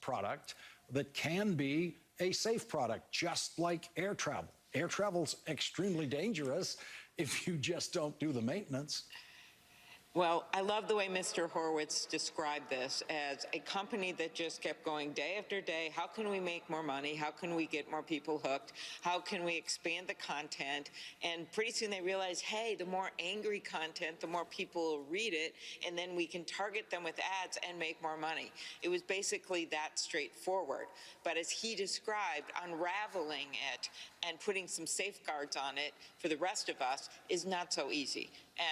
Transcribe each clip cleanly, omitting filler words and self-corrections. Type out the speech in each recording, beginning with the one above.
product that can be a safe product, just like air travel. Air travel's extremely dangerous if you just don't do the maintenance. Well, I love the way Mr. Horowitz described this as a company that just kept going day after day. How can we make more money? How can we get more people hooked? How can we expand the content? And pretty soon they realized, hey, the more angry content, the more people will read it, and then we can target them with ads and make more money. It was basically that straightforward. But as he described, unraveling it and putting some safeguards on it for the rest of us is not so easy.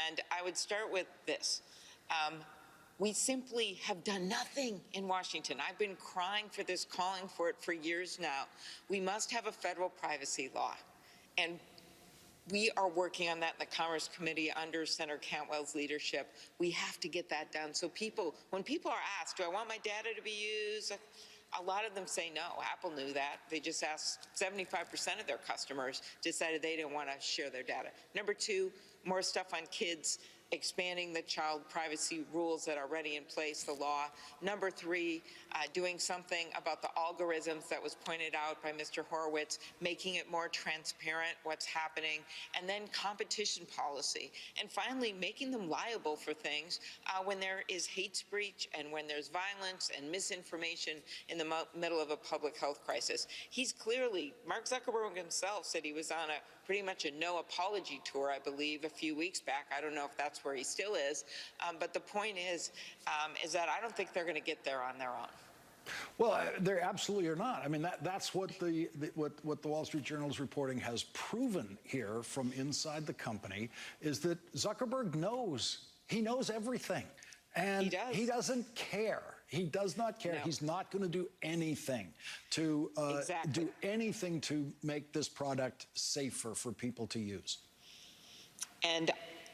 And I would start with this. We simply have done nothing in Washington. I've been crying for this, calling for it for years now. We must have a federal privacy law. And we are working on that in the Commerce Committee under Senator Cantwell's leadership. We have to get that done. So when people are asked, do I want my data to be used? A lot of them say no. Apple knew that. They just asked 75% of their customers decided they didn't want to share their data. Number two, more stuff on kids, expanding the child privacy rules that are already in place, the law. Number three, doing something about the algorithms that was pointed out by Mr. Horowitz, making it more transparent what's happening, and then competition policy. And finally, making them liable for things when there is hate speech and when there's violence and misinformation in the middle of a public health crisis. He's clearly, Mark Zuckerberg himself said he was on pretty much a no apology tour, I believe, a few weeks back. I don't know if that's where he still is. But the point is that I don't think they're going to get there on their own. Well, they absolutely are not. I mean, that's what what the Wall Street Journal is reporting has proven here from inside the company is that Zuckerberg knows. He knows everything. And he doesn't care. He does not care. No. He's not going to do anything to make this product safer for people to use. And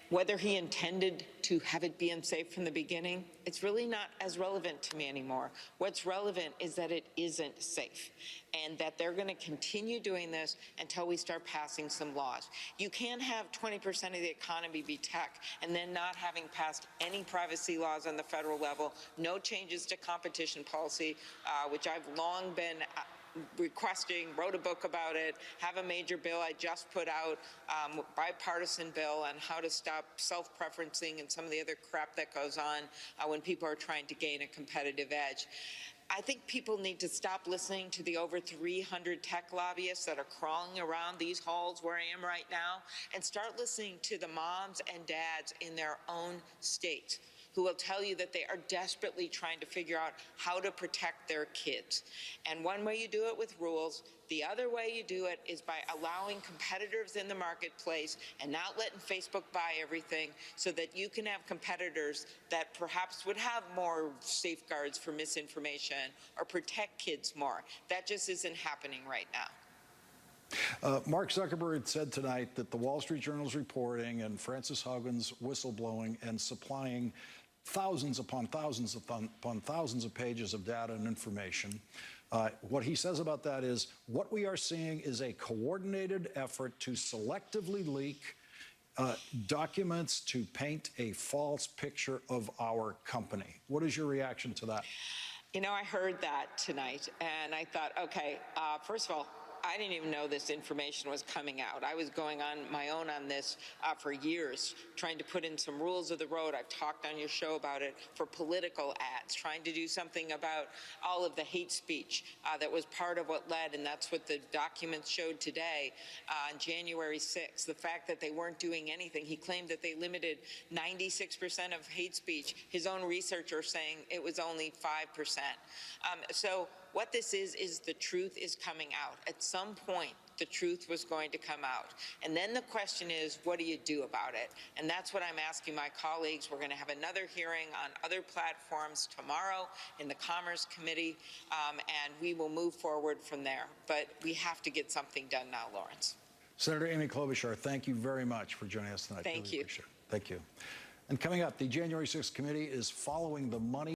whether he intended to have it be unsafe from the beginning, it's really not as relevant to me anymore. What's relevant is that it isn't safe and that they're going to continue doing this until we start passing some laws. You can't have 20% of the economy be tech and then not having passed any privacy laws on the federal level, no changes to competition policy, which I've long been requesting, wrote a book about it, have a major bill I just put out, bipartisan bill on how to stop self-preferencing and some of the other crap that goes on when people are trying to gain a competitive edge. I think people need to stop listening to the over 300 tech lobbyists that are crawling around these halls where I am right now and start listening to the moms and dads in their own states who will tell you that they are desperately trying to figure out how to protect their kids. And one way you do it with rules, the other way you do it is by allowing competitors in the marketplace and not letting Facebook buy everything so that you can have competitors that perhaps would have more safeguards for misinformation or protect kids more. That just isn't happening right now. Mark Zuckerberg said tonight that the Wall Street Journal's reporting and Frances Haugen's whistleblowing and supplying thousands upon thousands upon thousands of pages of data and information. What he says about that is, what we are seeing is a coordinated effort to selectively leak documents to paint a false picture of our company. What is your reaction to that? You know, I heard that tonight, and I thought, okay, first of all, I didn't even know this information was coming out. I was going on my own on this for years, trying to put in some rules of the road. I've talked on your show about it for political ads, trying to do something about all of the hate speech that was part of what led, and that's what the documents showed today on January 6th, the fact that they weren't doing anything. He claimed that they limited 96% of hate speech. His own researchers saying it was only 5%. So what this is the truth is coming out. At some point, the truth was going to come out. And then the question is, what do you do about it? And that's what I'm asking my colleagues. We're going to have another hearing on other platforms tomorrow in the Commerce Committee, and we will move forward from there. But we have to get something done now, Lawrence. Senator Amy Klobuchar, thank you very much for joining us tonight. Thank you. Thank you. And coming up, the January 6th committee is following the money